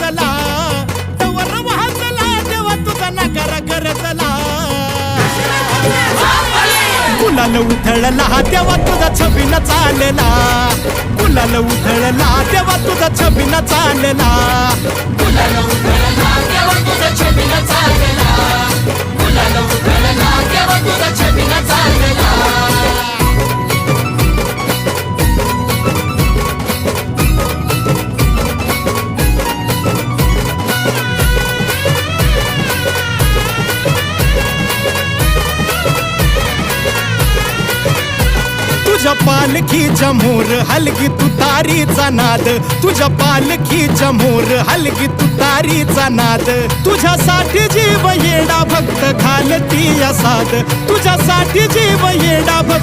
उथळला तवर वाचला देवा तुझा नकार गरजला गुलाल उथळला तेव्हा तुझा छबीन चालला गुलाल उथळला तेव्हा तुझा छबीन चालला गुलाल उधळला तेव्हा तुझा छबीन चालला गुलाल उधळला तेव्हा तुझा छबीन चालला तुझ्या पालखीच्या मोर हलगी तुतारीचा नाद तुझ्या पालखीच्या मोर हलगी तुतारीचा नाद तुझ्यासाठी जीव येडा भक्त घालती या साध तुझ्यासाठी जीव येडा भक्त